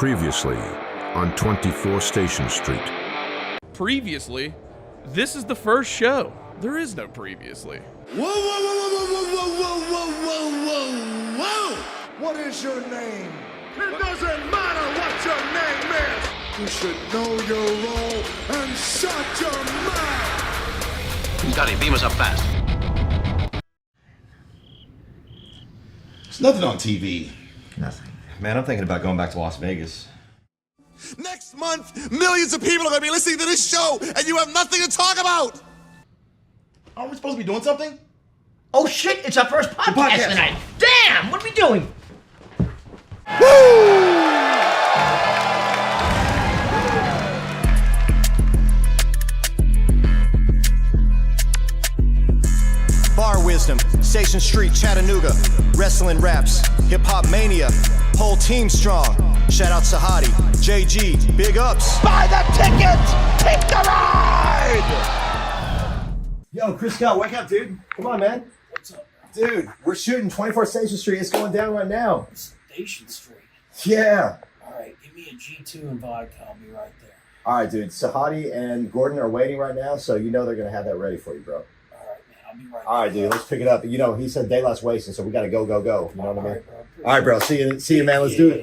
Previously on 24 Station Street. Previously? This is the first show. There is no previously. Whoa, whoa, whoa, whoa, whoa, whoa, whoa, whoa, whoa, whoa! What is your name? It doesn't matter what your name is. You should know your role and shut your mouth. Scotty, beam us up fast. There's nothing on TV. Nothing. Man, I'm thinking about going back to Las Vegas. Next month, millions of people are going to be listening to this show, and you have nothing to talk about. Aren't we supposed to be doing something? Oh shit, it's our first podcast tonight. Damn, what are we doing? Bar Wisdom, Station Street, Chattanooga, Rasslin Raps, Hip Hop Mania, whole team strong. Shout out Sahadi, JG, big ups. Buy the tickets, take the ride. Yo, Chris Scott, wake up, dude. Come on, man. What's up? Dude, we're shooting 24 Station Street. It's going down right now. Station Street. Yeah. All right, give me a G2 and vodka. I'll be right there. All right, dude. Sahadi and Gordon are waiting right now, so you know they're going to have that ready for you, bro. All right, man. I'll be right there. All right, dude. Let's pick it up. You know, he said day less wasting, so we got to go, go, go. You know what I mean? All right, bro. See you, man. Let's do it.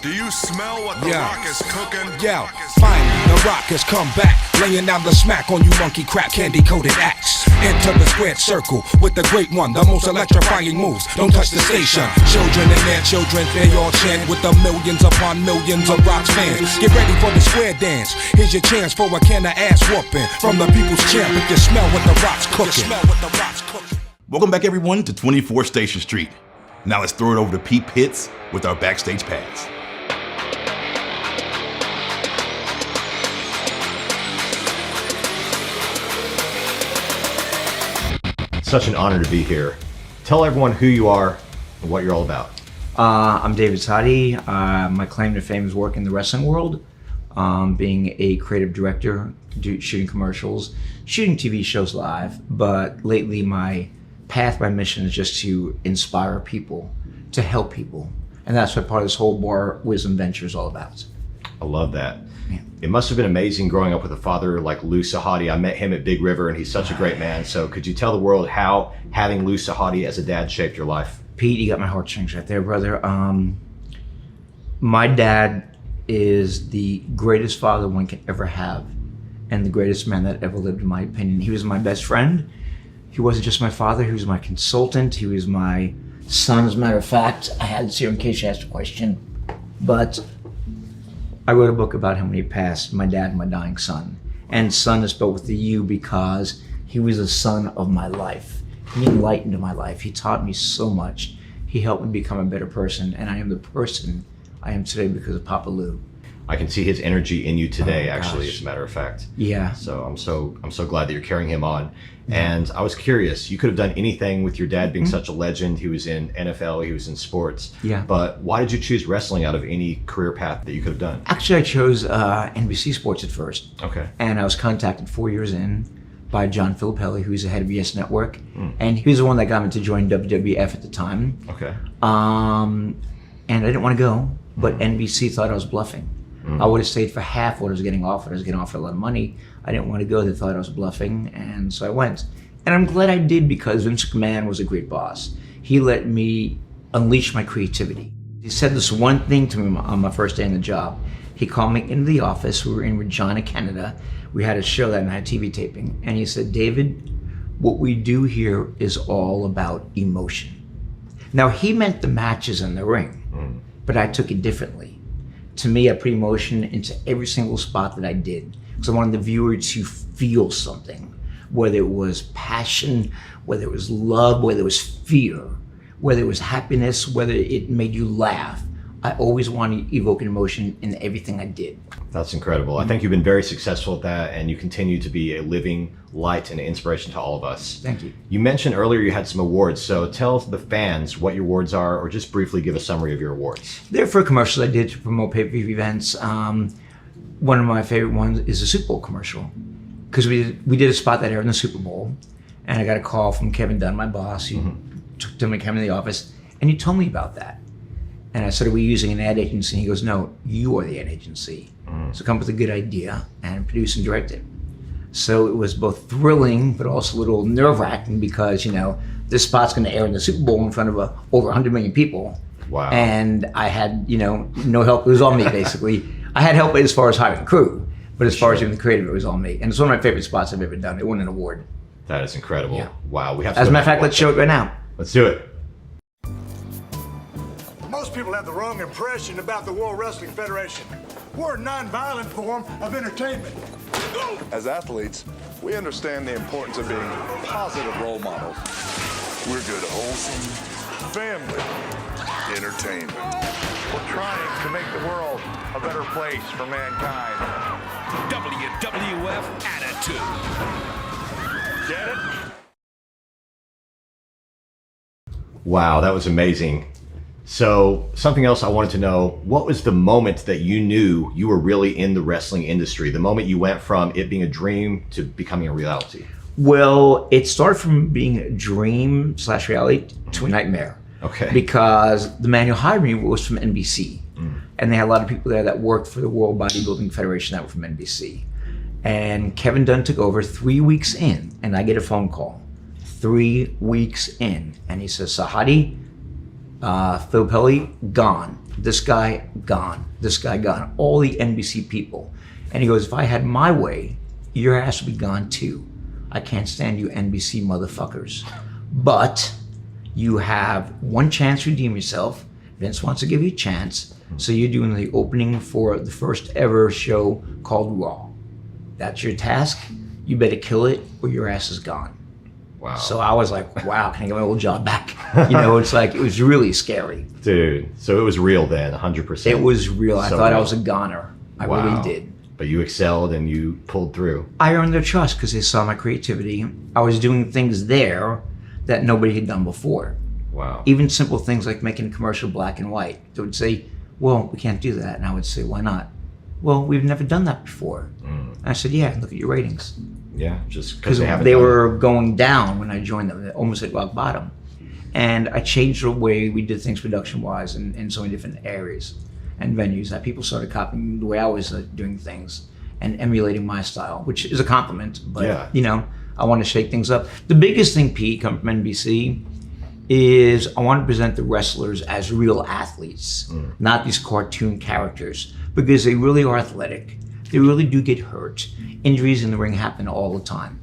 Do you smell what the Rock is cooking? Yeah, finally the Rock has come back, laying down the smack on you monkey crap candy-coated acts. Enter the squared circle with the great one, the most electrifying moves. Don't touch the station. Children and their children, they all chant with the millions upon millions of Rock's fans. Get ready for the square dance. Here's your chance for a can of ass whooping from the people's champ. If you smell what the Rock's cooking. Welcome back, everyone, to 24 Station Street. Now let's throw it over to Pete Pitts with our Backstage pass. Such an honor to be here. Tell everyone who you are and what you're all about. I'm David Sahadi. My claim to fame is work in the wrestling world, being a creative director, shooting commercials, shooting TV shows live. But lately my path, my mission is just to inspire people, to help people. And that's what part of this whole Bar Wisdom venture is all about. I love that. Yeah. It must have been amazing growing up with a father like Lou Sahadi. I met him at Big River, and he's such a great man. So could you tell the world how having Lou Sahadi as a dad shaped your life? Pete, you got my heartstrings right there, brother. My dad is the greatest father one can ever have, and the greatest man that ever lived, in my opinion. He was my best friend. He wasn't just my father, he was my consultant. He was my son, as a matter of fact. I had this here in case you asked a question. But I wrote a book about him when he passed, my dad, my dying son. And son is spelled with the U because he was the son of my life. He enlightened my life. He taught me so much. He helped me become a better person, and I am the person I am today because of Papa Lou. I can see his energy in you today, actually, gosh. as a matter of fact. Yeah. So I'm so glad that you're carrying him on. And I was curious, you could have done anything with your dad being such a legend. He was in NFL, he was in sports. Yeah. But why did you choose wrestling out of any career path that you could have done? Actually, I chose NBC Sports at first. Okay. And I was contacted 4 years in by John Filippelli, who's the head of Yes Network. And he was the one that got me to join WWF at the time. Okay. And I didn't want to go, but NBC thought I was bluffing. I would have stayed for half what I was getting offered. I was getting offered a lot of money. I didn't want to go. They thought I was bluffing, and so I went. And I'm glad I did, because Vince McMahon was a great boss. He let me unleash my creativity. He said this one thing to me on my first day in the job. He called me into the office. We were in Regina, Canada. We had a show that night, TV taping. And he said, David, what we do here is all about emotion. Now, he meant the matches in the ring, but I took it differently. To me, I put emotion into every single spot that I did, because I wanted the viewer to feel something, whether it was passion, whether it was love, whether it was fear, whether it was happiness, whether it made you laugh. I always wanted to evoke an emotion in everything I did. That's incredible. I think you've been very successful at that, and you continue to be a living light and an inspiration to all of us. Thank you. You mentioned earlier you had some awards, so tell the fans what your awards are, or just briefly give a summary of your awards. They're for commercials I did to promote pay-per-view events. One of my favorite ones is a Super Bowl commercial, because we did a spot that aired in the Super Bowl, and I got a call from Kevin Dunn, my boss. He took me to the office, and he told me about that. And I said, are we using an ad agency? And he goes, no, you are the ad agency. So come up with a good idea and produce and direct it. So it was both thrilling, but also a little nerve-wracking because, you know, this spot's going to air in the Super Bowl in front of over 100 million people. Wow. And I had, you know, no help. It was all me, basically. I had help as far as hiring crew, but as far as doing the creative, it was all me. And it's one of my favorite spots I've ever done. It won an award. That is incredible. Yeah. Wow. We have. As a matter of fact, let's show it right now. Let's do it. Most people have the wrong impression about the World Wrestling Federation. We're a non-violent form of entertainment. As athletes, we understand the importance of being positive role models. We're good, wholesome family entertainment. We're trying to make the world a better place for mankind. WWF Attitude. Get it? Wow, that was amazing. So something else I wanted to know, what was the moment that you knew you were really in the wrestling industry? The moment you went from it being a dream to becoming a reality? Well, it started from being a dream / reality to a nightmare. Okay. Because the man who hired me was from NBC. And they had a lot of people there that worked for the World Bodybuilding Federation that were from NBC. And Kevin Dunn took over 3 weeks in, and I get a phone call. 3 weeks in. And he says, Sahadi, Phil Pelly, gone. This guy, gone. This guy, gone. All the NBC people. And he goes, if I had my way, your ass would be gone too. I can't stand you NBC motherfuckers. But you have one chance to redeem yourself. Vince wants to give you a chance. So you're doing the opening for the first ever show called Raw. That's your task. You better kill it or your ass is gone. Wow. So I was like, wow, can I get my old job back? You know, it's like, it was really scary. Dude, so it was real then, 100%. It was real. I So thought real. I was a goner. I Wow. really did. But you excelled and you pulled through. I earned their trust because they saw my creativity. I was doing things there that nobody had done before. Wow. Even simple things like making a commercial black and white. They would say, well, we can't do that. And I would say, why not? Well, we've never done that before. I said, yeah, look at your ratings. Yeah, just Because they haven't they done were going down when I joined them. They almost hit rock bottom. And I changed the way we did things production-wise in so many different areas and venues that people started copying the way I was doing things and emulating my style, which is a compliment. But, Yeah. you know, I want to shake things up. The biggest thing, Pete, coming from NBC, is I want to present the wrestlers as real athletes, not these cartoon characters, because they really are athletic. They really do get hurt. Injuries in the ring happen all the time.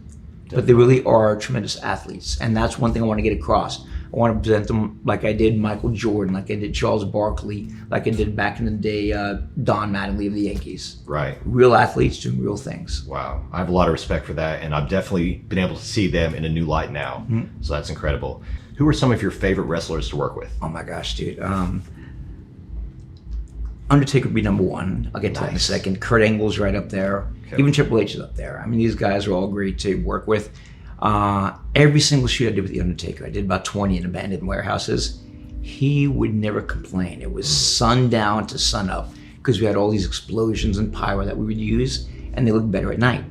But they really are tremendous athletes. And that's one thing I want to get across. I want to present them like I did Michael Jordan, like I did Charles Barkley, like I did back in the day Don Mattingly of the Yankees. Right. Real athletes doing real things. Wow. I have a lot of respect for that, and I've definitely been able to see them in a new light now. So that's incredible. Who are some of your favorite wrestlers to work with? Oh my gosh, dude. Undertaker would be number one. I'll get to that in a second. Kurt Angle's right up there. Okay. Even Triple H is up there. I mean, these guys are all great to work with. Every single shoot I did with The Undertaker, I did about 20 in abandoned warehouses. He would never complain. It was sundown to sunup because we had all these explosions and pyro that we would use, and they looked better at night.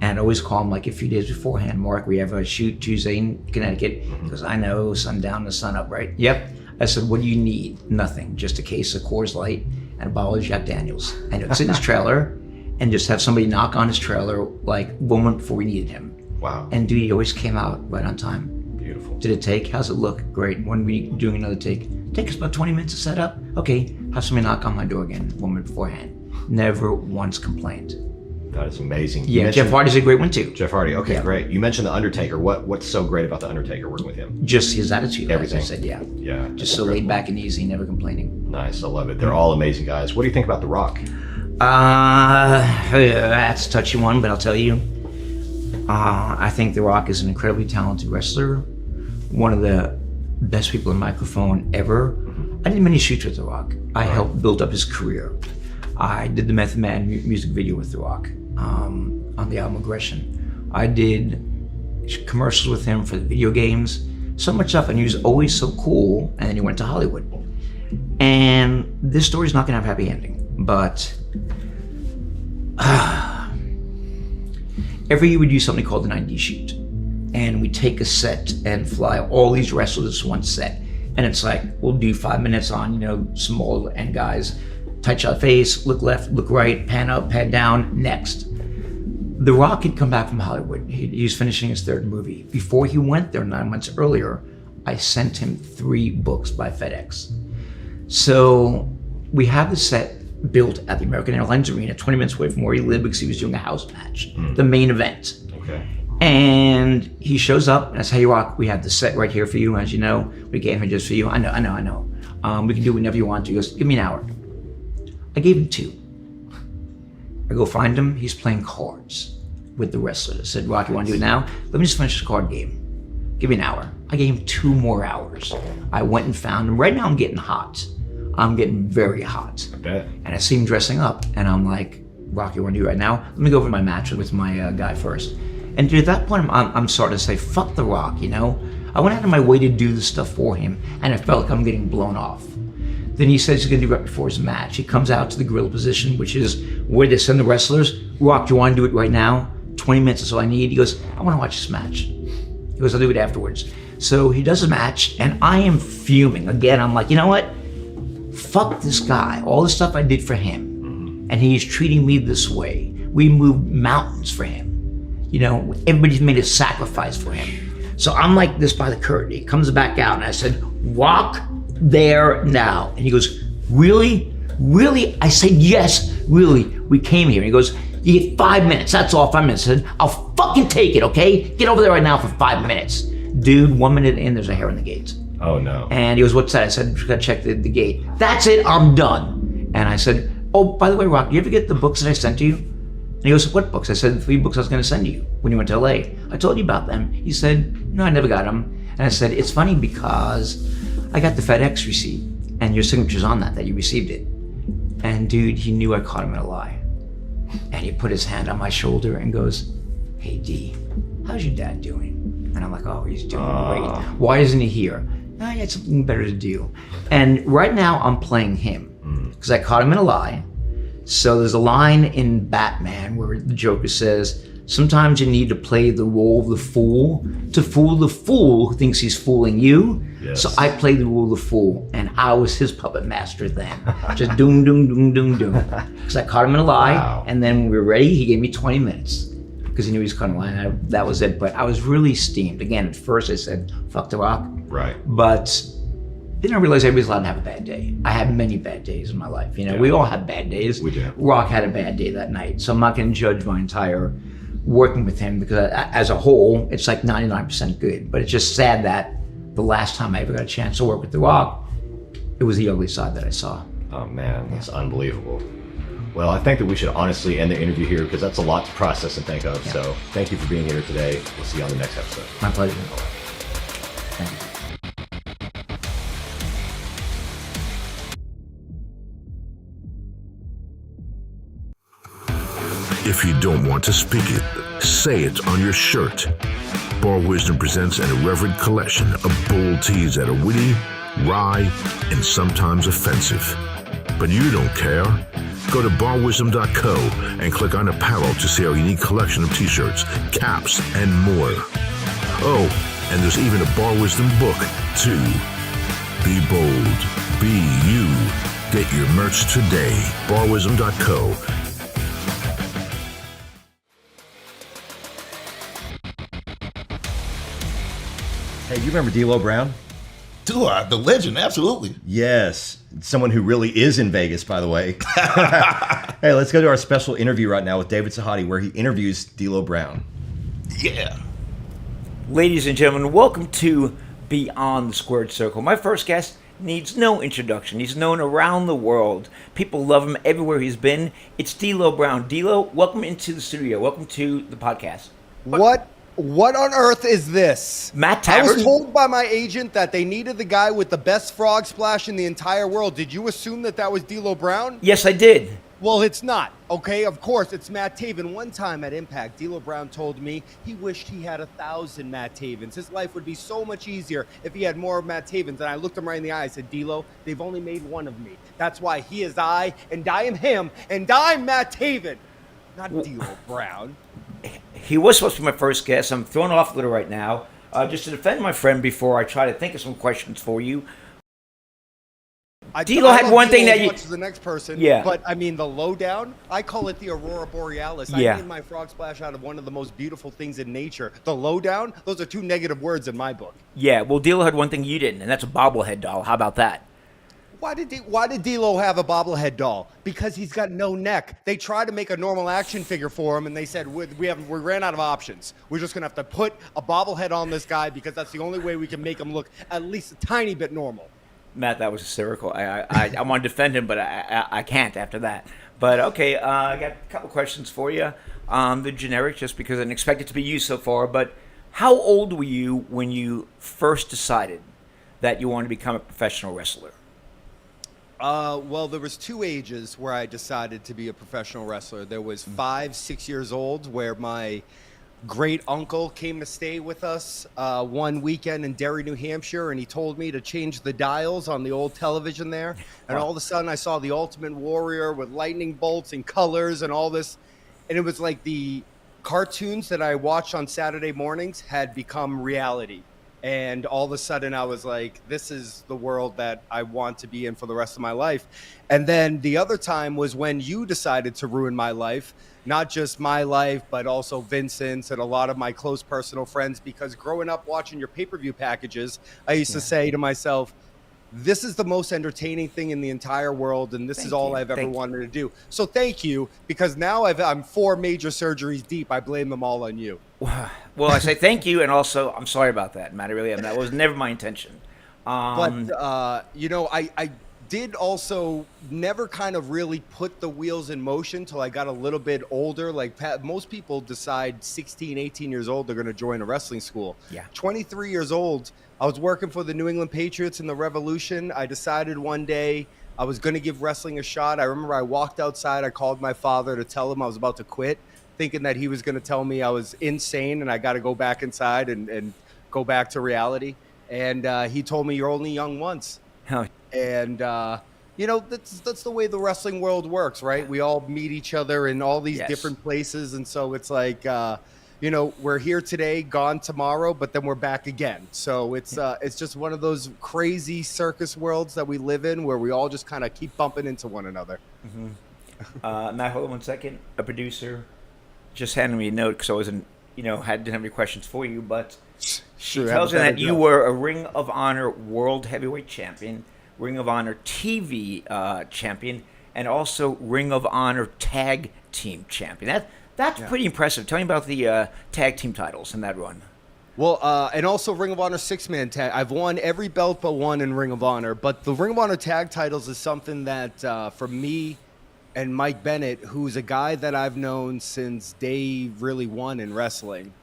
And I'd always call him like a few days beforehand, Mark, we have a shoot Tuesday in Connecticut. He goes, I know, sundown to sunup, right? Yep. I said, what do you need? Nothing, just a case of Coors Light and a bottle of Jack Daniels. And it's in his trailer, and just have somebody knock on his trailer like 1 month before we needed him. Wow. And dude, he always came out right on time. Beautiful. Did it take? How's it look? Great. When we doing another take? Take us about 20 minutes to set up. Okay, have somebody knock on my door again 1 minute beforehand. Never once complained. That is amazing. You Yeah, mentioned- Jeff Hardy's a great one too. Jeff Hardy. Okay, Yeah. great. You mentioned The Undertaker. What's so great about The Undertaker working with him? Just his attitude, Everything. as I said, yeah. Yeah. Just so laid back and easy, never complaining. Nice. I love it. They're all amazing guys. What do you think about The Rock? That's a touchy one, but I'll tell you. I think The Rock is an incredibly talented wrestler. One of the best people in microphone ever. I did many shoots with The Rock. I helped build up his career. I did the Method Man music video with The Rock on the album Aggression. I did commercials with him for the video games. So much stuff, and he was always so cool, and then he went to Hollywood. And this story's not gonna have a happy ending, but every year we do something called the 9D shoot. And we take a set and fly all these wrestlers to one set. And it's like, we'll do 5 minutes on, you know, small end guys, tight shot face, look left, look right, pan up, pan down, next. The Rock had come back from Hollywood. He was finishing his third movie. Before he went there 9 months earlier, I sent him 3 books by FedEx. So we have the set built at the American Airlines Arena, 20 minutes away from where he lived because he was doing a house match, the main event. Okay. And he shows up and I say, hey, Rock, we have the set right here for you. As you know, we came here just for you. I know. We can do whenever you want to. He goes, give me an hour. I gave him 2. I go find him. He's playing cards with the wrestlers. I said, Rock, you want to do it now? Let me just finish this card game. Give me an hour. I gave him 2 more hours. I went and found him. Right now I'm getting hot. I'm getting very hot. I bet. And I see him dressing up and I'm like, Rock, you want to do it right now? Let me go over my match with my guy first. And at that point, I'm starting to say, fuck The Rock, you know? I went out of my way to do this stuff for him, and I felt like I'm getting blown off. Then he says he's gonna do it right before his match. He comes out to the grill position, which is where they send the wrestlers. Rock, do you wanna do it right now? 20 minutes is all I need. He goes, I wanna watch this match. He goes, I'll do it afterwards. So he does a match, and I am fuming. Again, I'm like, you know what? Fuck this guy. All the stuff I did for him, and he's treating me this way. We moved mountains for him. You know, everybody's made a sacrifice for him. So I'm like this by the curtain. He comes back out and I said, walk there now. And he goes, really? Really? I said, yes, really. We came here. And he goes, you get 5 minutes. That's all, 5 minutes. I said, I'll fucking take it, okay? Get over there right now for 5 minutes. Dude, 1 minute in, there's a hair in the gate. Oh no. And he goes, what's that? I said, just gotta check the gate. That's it, I'm done. And I said, oh, by the way, Rock, do you ever get the books that I sent to you? And he goes, what books? I said, the 3 books I was gonna send you when you went to LA. I told you about them. He said, no, I never got them. And I said, it's funny because I got the FedEx receipt and your signature's on that you received it. And dude, he knew I caught him in a lie. And he put his hand on my shoulder and goes, hey D, how's your dad doing? And I'm like, oh, he's doing great. Why isn't he here? I had something better to do. And right now I'm playing him because I caught him in a lie. So there's a line in Batman where the Joker says, sometimes you need to play the role of the fool to fool the fool who thinks he's fooling you. Yes. So I played the role of the fool and I was his puppet master then. Just doom, doom, doom, doom, doom. Because I caught him in a lie and then when we were ready, he gave me 20 minutes because he knew he was caught in a lie. That was it. But I was really steamed. Again, at first I said, fuck The Rock. Right. But then I realized everybody's allowed to have a bad day. I had many bad days in my life. You know, we all have bad days. We do. Rock had a bad day that night. So I'm not going to judge my entire working with him because as a whole, it's like 99% good. But it's just sad that the last time I ever got a chance to work with The Rock, it was the ugly side that I saw. Oh man, that's unbelievable. Well, I think that we should honestly end the interview here because that's a lot to process and think of. Yeah. So thank you for being here today. We'll see you on the next episode. My pleasure. Thank you. If you don't want to speak it, say it on your shirt. Bar Wisdom presents an irreverent collection of bold tees that are witty, wry, and sometimes offensive. But you don't care. Go to barwisdom.co and click on apparel to see our unique collection of t-shirts, caps, and more. Oh, and there's even a Bar Wisdom book, too. Be bold. Be you. Get your merch today. barwisdom.co. Hey, you remember D'Lo Brown? Do I? The legend, absolutely. Yes. Someone who really is in Vegas, by the way. Hey, let's go to our special interview right now with David Sahadi, where he interviews D'Lo Brown. Yeah. Ladies and gentlemen, welcome to Beyond the Squared Circle. My first guest needs no introduction. He's known around the world. People love him everywhere he's been. It's D'Lo Brown. D'Lo, welcome into the studio. Welcome to the podcast. What on earth is this? Matt Tavern? I was told by my agent that they needed the guy with the best frog splash in the entire world. Did you assume that was D'Lo Brown? Yes, I did. Well, it's not. Okay, of course, it's Matt Taven. One time at Impact, D'Lo Brown told me he wished he had 1,000 Matt Tavens. His life would be so much easier if he had more Matt Tavens. And I looked him right in the eye. I said, D'Lo, they've only made one of me. That's why he is I, and I am him, and I'm Matt Taven, not D'Lo Brown. He was supposed to be my first guest. I'm thrown off a little right now. Just to defend my friend before I try to think of some questions for you. I D'Lo had love one thing D'Lo that as you... much as the next person. Yeah. But I mean, the lowdown, I call it the Aurora Borealis. Yeah. I made my frog splash out of one of the most beautiful things in nature. The lowdown, those are 2 negative words in my book. Yeah, well, D'Lo had one thing you didn't, and that's a bobblehead doll. How about that? Why did D'Lo have a bobblehead doll? Because he's got no neck. They tried to make a normal action figure for him, and they said we ran out of options. We're just gonna have to put a bobblehead on this guy because that's the only way we can make him look at least a tiny bit normal. Matt, that was hysterical. I want to defend him, but I can't after that. But okay, I got a couple questions for you. The generic, just because I didn't expect it to be used so far. But how old were you when you first decided that you wanted to become a professional wrestler? Well, there was 2 ages where I decided to be a professional wrestler. There was 5, 6 years old where my great uncle came to stay with us one weekend in Derry, New Hampshire, and he told me to change the dials on the old television there. And all of a sudden I saw the Ultimate Warrior with lightning bolts and colors and all this. And it was like the cartoons that I watched on Saturday mornings had become reality. And all of a sudden I was like, this is the world that I want to be in for the rest of my life. And then the other time was when you decided to ruin my life, not just my life, but also Vincent's and a lot of my close personal friends, because growing up watching your pay-per-view packages, I used to say to myself, this is the most entertaining thing in the entire world, and this is all I've ever wanted to do. So thank you, because now I'm 4 major surgeries deep. I blame them all on you. Well, I say thank you, and also I'm sorry about that, Matt. I really am. That was never my intention. But I did also never kind of really put the wheels in motion till I got a little bit older. Like most people decide 16, 18 years old, they're going to join a wrestling school. Yeah. 23 years old, I was working for the New England Patriots in the Revolution. I decided one day I was going to give wrestling a shot. I remember I walked outside. I called my father to tell him I was about to quit, thinking that he was going to tell me I was insane and I got to go back inside and go back to reality. And he told me, you're only young once. And, that's the way the wrestling world works, right? We all meet each other in all these different places. And so it's like, we're here today, gone tomorrow, but then we're back again. So it's just one of those crazy circus worlds that we live in where we all just kind of keep bumping into one another. Mm-hmm. Matt, hold on 1 second. A producer just handed me a note because I wasn't, didn't have any questions for you, but she tells me that you were a Ring of Honor World Heavyweight Champion, Ring of Honor TV champion, and also Ring of Honor Tag Team champion. That's pretty impressive. Tell me about the tag team titles in that run. Well, and also Ring of Honor 6-man tag. I've won every belt but one in Ring of Honor. But the Ring of Honor tag titles is something that for me and Mike Bennett, who's a guy that I've known since day really one in wrestling,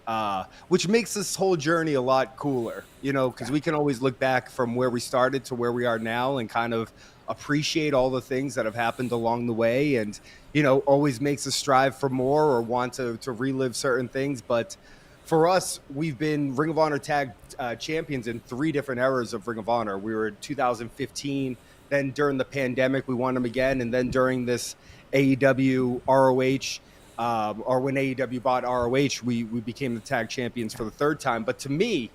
which makes this whole journey a lot cooler, because we can always look back from where we started to where we are now and kind of appreciate all the things that have happened along the way and, always makes us strive for more or want to relive certain things. But for us, we've been Ring of Honor tag champions in 3 different eras of Ring of Honor. We were in 2015. Then during the pandemic, we won them again. And then during this AEW ROH, or when AEW bought ROH, we became the tag champions for the 3rd time. But to me,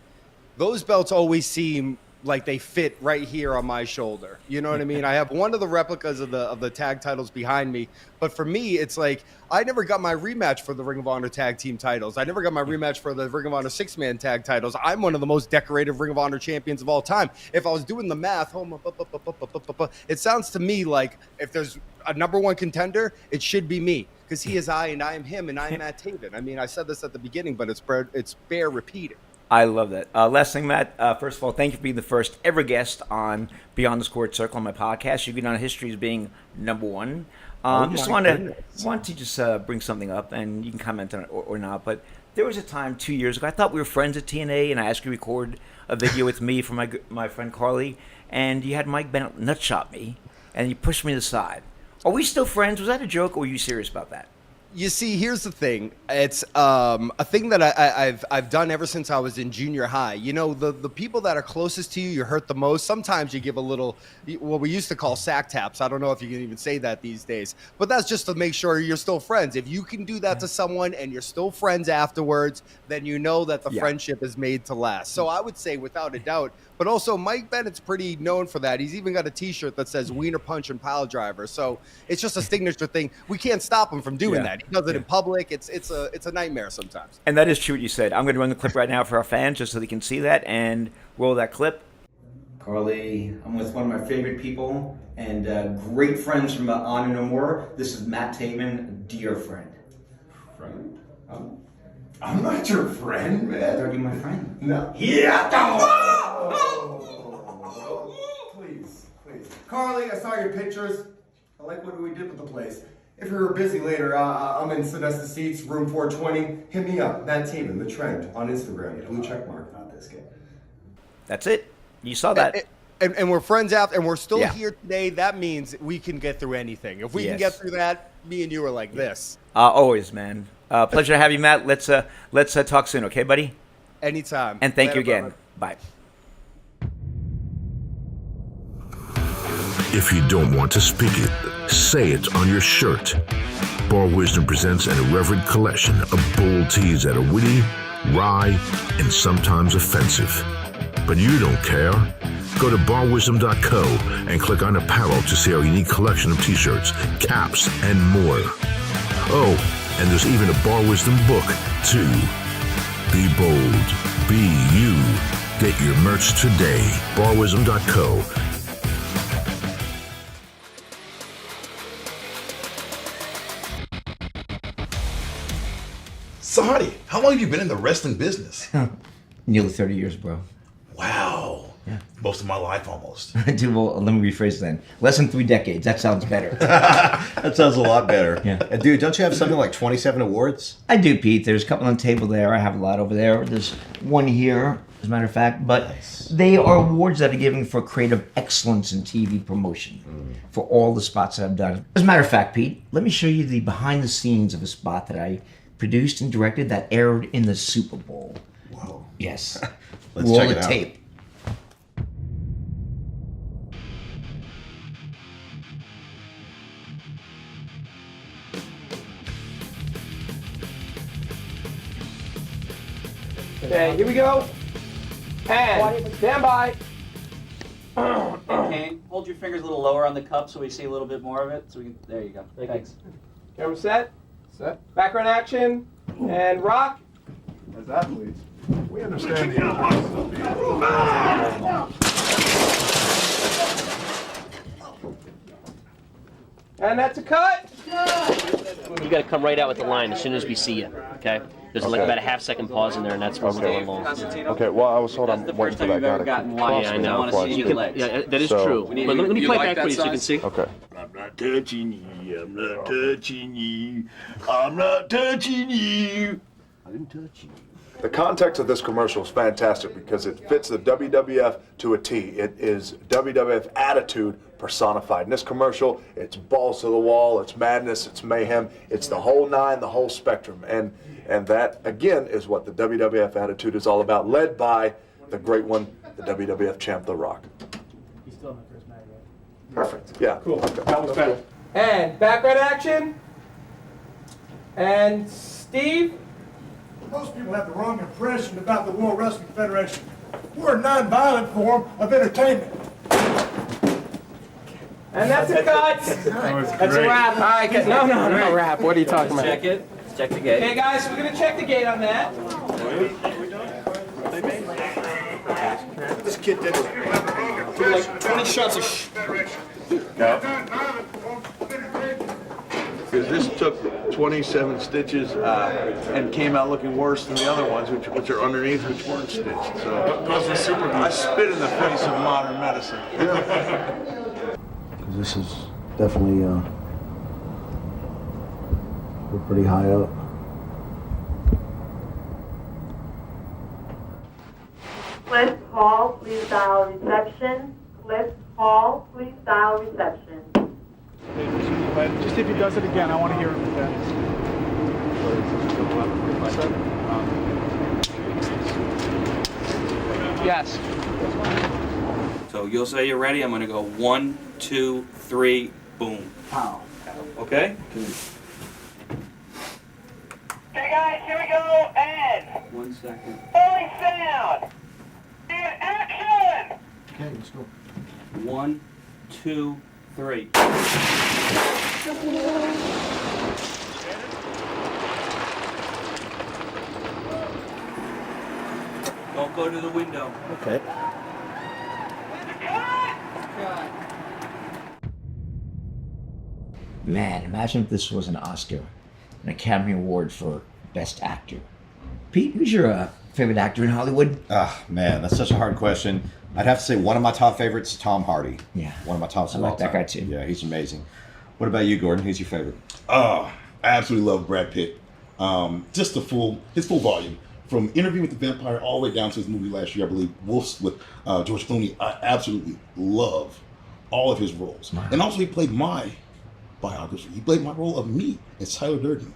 those belts always seem like they fit right here on my shoulder. You know what I mean? I have one of the replicas of the tag titles behind me. But for me, it's like I never got my rematch for the Ring of Honor tag team titles. I never got my rematch for the Ring of Honor 6-man tag titles. I'm one of the most decorated Ring of Honor champions of all time. If I was doing the math, it sounds to me like if there's a number 1 contender, it should be me. Because he is I and I am him and I am Matt Taven. I mean, I said this at the beginning, but it's bare repeating. I love that. Last thing, Matt, first of all, thank you for being the first ever guest on Beyond the Squared Circle on my podcast. You've been on history as being number 1. Just want to just bring something up, and you can comment on it or not, but there was a time 2 years ago, I thought we were friends at TNA, and I asked you to record a video with me for my friend Carly, and you had Mike Bennett nutshot me, and you pushed me to the side. Are we still friends? Was that a joke, or were you serious about that? You see, here's the thing. It's a thing that I've done ever since I was in junior high. You know, the people that are closest to you, you hurt the most. Sometimes you give a little, what we used to call sack taps. I don't know if you can even say that these days, but that's just to make sure you're still friends. If you can do that to someone and you're still friends afterwards, then you know that the friendship is made to last. So I would say without a doubt. But also, Mike Bennett's pretty known for that. He's even got a T-shirt that says "Wiener Punch and Pile Driver." So it's just a signature thing. We can't stop him from doing that. He does it in public. It's a nightmare sometimes. And that is true what you said. I'm going to run the clip right now for our fans just so they can see that and roll that clip. Carly, I'm with one of my favorite people and great friends from On and No More. This is Matt Taven, dear friend. Friend? I'm not your friend, man. Are you my friend? No. Please. Carly, I saw your pictures. I like what we did with the place. If you're busy later, I'm in Sonesta Seats, room 420. Hit me up, Matt Taven, The Trend, on Instagram. Blue check mark. Not this kid. That's it. You saw that. And we're friends after, and we're still here today. That means we can get through anything. If we can get through that, me and you are like this. Always, man. Pleasure to have you, Matt. Let's talk soon, okay, buddy? Anytime. And thank you again. Bye. If you don't want to speak it, say it on your shirt. Bar Wisdom presents an irreverent collection of bold teas that are witty, wry, and sometimes offensive. But you don't care. Go to barwisdom.co and click on apparel to see our unique collection of t-shirts, caps, and more. Oh, and there's even a Bar Wisdom book, too. Be bold. Be you. Get your merch today. barwisdom.co. Sahadi, how long have you been in the wrestling business? Nearly 30 years, bro. Wow. Yeah. Most of my life, almost. Dude, well, let me rephrase then. Less than 3 decades. That sounds better. That sounds a lot better. Yeah. Dude, don't you have something like 27 awards? I do, Pete. There's a couple on the table there. I have a lot over there. There's one here, as a matter of fact. But they are awards that are given for creative excellence in TV promotion for all the spots that I've done. As a matter of fact, Pete, let me show you the behind the scenes of a spot that I produced and directed that aired in the Super Bowl. Whoa. Yes. Let's Roll check the it out. tape. Okay, here we go. And stand by. Kane, hold your fingers a little lower on the cup so we see a little bit more of it. So we can. There you go. Thanks. Camera set. Background action. And rock. As athletes, we understand the importance of being And that's a cut. You got to come right out with the line as soon as we see you, okay? There's like about a half-second pause in there, and that's where we're going long. Okay, well, I was told I'm waiting for that guy to cross Yeah, I me know. before I speak. Yeah, that is So- true. But let me play it back for you so you can see. Okay. I'm not touching you. I'm not touching you. I'm not touching you. I didn't touch you. The context of this commercial is fantastic because it fits the WWF to a T. It is WWF Attitude personified. In this commercial, it's balls to the wall, it's madness, it's mayhem, it's the whole nine, the whole spectrum. And that, again, is what the WWF Attitude is all about, led by the great one, the WWF champ, The Rock. He's still in the first mag, right? Perfect. Yeah. Cool. Okay. That was better. And background action. And Steve. Most people have the wrong impression about the World Wrestling Federation. We're a non-violent form of entertainment. And that's a cut. That's a wrap. All right, no wrap. What are you talking about? Check it. Check the gate. Okay, guys, we're gonna check the gate on that. This kid did like 20 shots of Because this took 27 stitches and came out looking worse than the other ones, which are underneath, which weren't stitched. So those were super. I spit in the face of modern medicine. Because this is definitely we're pretty high up. Cliff Hall, please dial reception. Cliff Hall, please dial reception. Just if he does it again, I want to hear him again. Yes. So you'll say you're ready. I'm gonna go 1, 2, 3, boom. Pow. Okay? Okay, guys, here we go, and 1 second. rolling sound. And action! Okay, let's go. 1, 2, 3. Don't go to the window. Okay. Man, imagine if this was an Oscar, an Academy Award for Best Actor. Pete, who's your favorite actor in Hollywood? Ah, man, that's such a hard question. I'd have to say one of my top favorites, Tom Hardy. Yeah. One of my tops I of like all that time. guy too. Yeah, he's amazing. What about you, Gordon? Who's your favorite? Oh, I absolutely love Brad Pitt. Just his full volume. From Interview with the Vampire all the way down to his movie last year, I believe, Wolves with George Clooney. I absolutely love all of his roles. Wow. And also he played my biography. He played my role of me as Tyler Durden.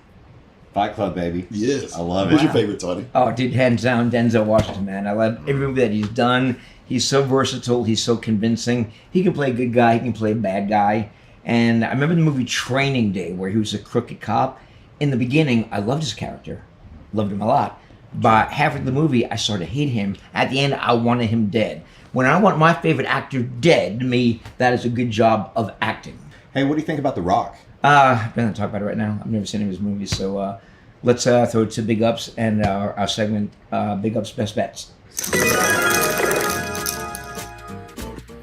Fight Club, baby. Yes. I love it. Who's your favorite, Toddy? Oh, dude, hands down, Denzel Washington, man. I love every movie that he's done. He's so versatile. He's so convincing. He can play a good guy. He can play a bad guy. And I remember the movie Training Day, where he was a crooked cop. In the beginning, I loved his character. Loved him a lot. But half of the movie, I started to hate him. At the end, I wanted him dead. When I want my favorite actor dead, to me, that is a good job of acting. Hey, what do you think about The Rock? I'm going to talk about it right now. I've never seen any of his movies. So let's throw it to Big Ups and our segment, Biggupp's Best Bets.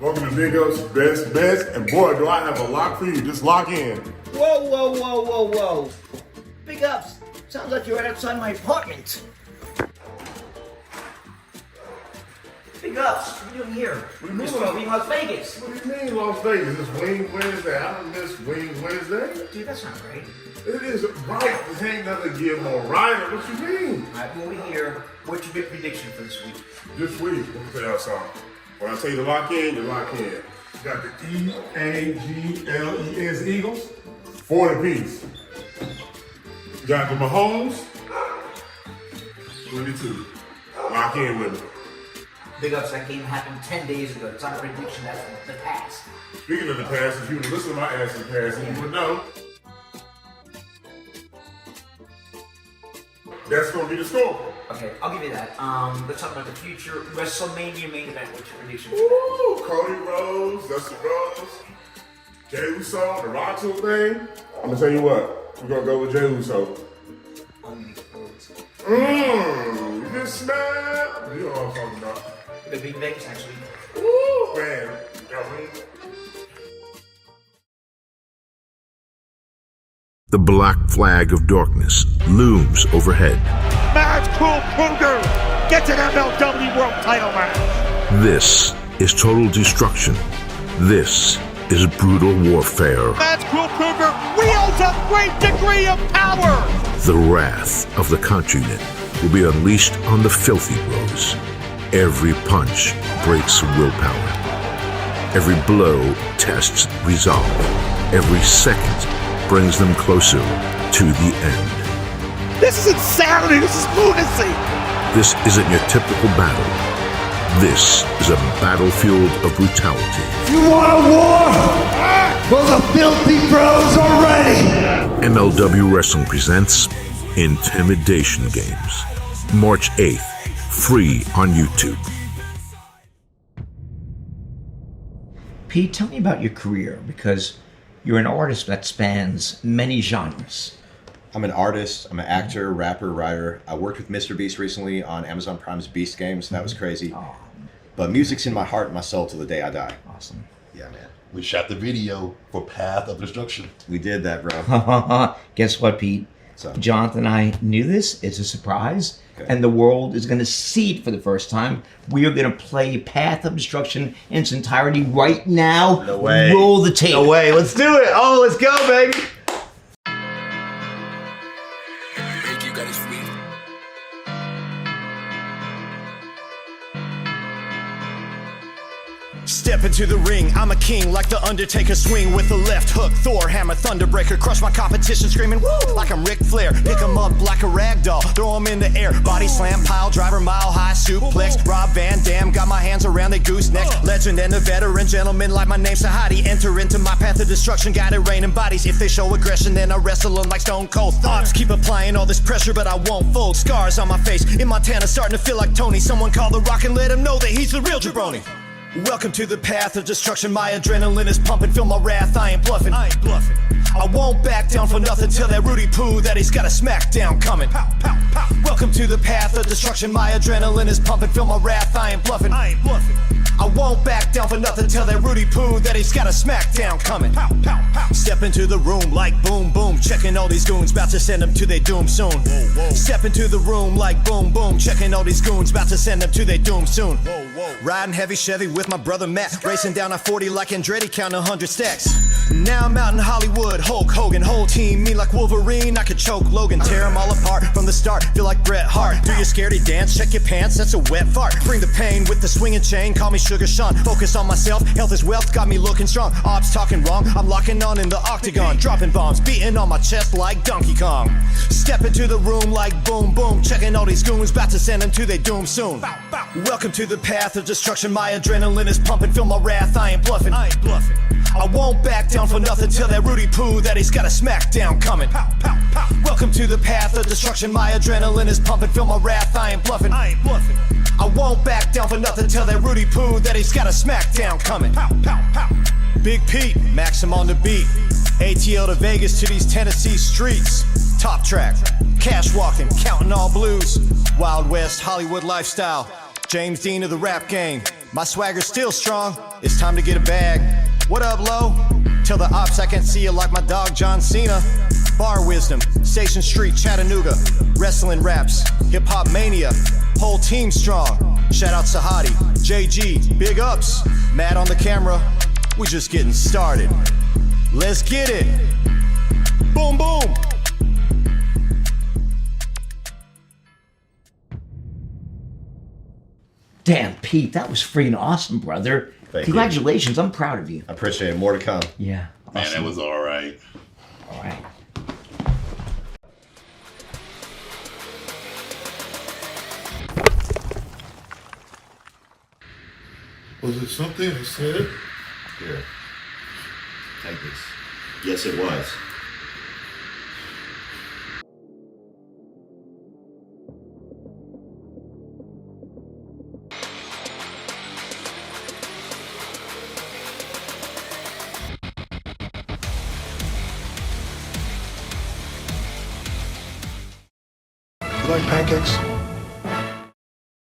Welcome to Biggupp's Best Bets, and boy, do I have a lock for you. Just lock in. Whoa, whoa, whoa, whoa, whoa. Big Ups. Sounds like you're right outside my apartment. Big Ups. What are you doing here? We're supposed to be in Las Vegas. What do you mean Las Vegas? It's Wing Wednesday. I don't miss Wing Wednesday. Dude, that's not right. It is right. This ain't nothing to give more right. What you mean? All right, well, we're here. What's your big prediction for this week? This week, let me tell y'all something. When I tell you to lock in, you lock in. You got the Eagles, Eagles, 40 piece. You got the Mahomes, 22. Lock in with me. Big Ups, that game happened 10 days ago. It's not a prediction, that's the past. Speaking of the past, if you would listen to my ass in the past, then you would know. That's going to be the score. Okay, I'll give you that. Let's talk about the future. WrestleMania main event. What's your prediction? Ooh, Cody Rhodes, Dustin Rhodes, Jey Uso, the Rock thing. I'm going to tell you what. We're going to go with Jey Uso. You just smell. You know what I'm talking about. We're going to be in Vegas next week. Ooh, man. Got me. The black flag of darkness looms overhead. Mads Kruger gets an MLW World Title match. This is total destruction. This is brutal warfare. Mads Kruger wields a great degree of power. The wrath of the continent will be unleashed on the filthy bros. Every punch breaks willpower. Every blow tests resolve. Every second brings them closer to the end. This is insanity. This is lunacy. This isn't your typical battle. This is a battlefield of brutality. You want a war? Well, the filthy bros are ready. MLW Wrestling presents Intimidation Games. March 8th, free on YouTube. Pete, tell me about your career, because you're an artist that spans many genres. I'm an artist. I'm an actor, rapper, writer. I worked with Mr. Beast recently on Amazon Prime's Beast Games. That was crazy. Oh. But music's in my heart and my soul till the day I die. Awesome. Yeah, man. We shot the video for Path of Destruction. We did that, bro. Guess what, Pete? So. Jonathan and I knew this. It's a surprise. Okay. And the world is going to see it for the first time. We are going to play Path of Destruction in its entirety right now. No way. Roll the tape. No way. Let's do it. Oh, let's go, baby. Step into the ring, I'm a king, like the Undertaker. Swing with the left hook, Thor, hammer, Thunderbreaker. Crush my competition, screaming woo, like I'm Ric Flair. Pick 'em up like a rag doll, throw 'em in the air. Body slam, pile driver, mile high suplex. Rob Van Dam, got my hands around their gooseneck. Legend and a veteran, gentleman like my name's Sahadi. Enter into my path of destruction, guided raining bodies. If they show aggression, then I wrestle 'em like Stone Cold. Thoughts keep applying all this pressure, but I won't fold. Scars on my face, in Montana, starting to feel like Tony. Someone call The Rock and let him know that he's the real jabroni. Welcome to the path of destruction. My adrenaline is pumping, feel my wrath. I ain't bluffing. I won't back down for nothing till that Rudy Poo that he's got a smackdown coming. Welcome to the path of destruction. My adrenaline is pumping, feel my wrath. I ain't bluffing. I won't back down for nothing till that Rudy Poo that he's got a smackdown coming. Step into the room like boom boom, checking all these goons, about to send them to their doom soon. Step into the room like boom boom, checking all these goons, about to send them to their doom soon. Riding heavy Chevy with my brother Matt, racing down I-40 like Andretti, counting 100 stacks. Now I'm out in Hollywood, Hulk Hogan, whole team mean like Wolverine. I could choke Logan, tear him all apart from the start, feel like Bret Hart. Do you scaredy dance? Check your pants, that's a wet fart. Bring the pain with the swinging chain, call me Sugar Sean. Focus on myself, health is wealth, got me looking strong. Ops talking wrong, I'm locking on in the octagon. Dropping bombs, beating on my chest like Donkey Kong. Step into the room like boom boom, checking all these goons, about to send them to their doom soon. Welcome to the path of destruction, my adrenaline is pumping, feel my wrath, I ain't bluffing. I won't back down for nothing till that Rudy Poo that he's got a smackdown coming. Welcome to the path of destruction, my adrenaline is pumping, feel my wrath, I ain't bluffing. I won't back down for nothing till that Rudy Poo that he's got a smackdown coming. Big Pete, Maxim on the beat. ATL to Vegas to these Tennessee streets. Top track, cash walking, counting all blues. Wild West Hollywood lifestyle. James Dean of the rap game. My swagger's still strong, it's time to get a bag. What up, Lo? Tell the ops I can't see you like my dog John Cena. Bar Wisdom, Station Street, Chattanooga. Rasslin Raps, Hip Hop Mania. Whole team strong. Shout out Sahadi, JG, big ups. Matt on the camera, we just getting started. Let's get it. Boom, boom. Damn, Pete, that was freaking awesome, brother. Congratulations, I'm proud of you. I appreciate it. More to come. Yeah. Man, that was all right. All right. Was it something I said? Here. Take this. Yes, it was. You like pancakes?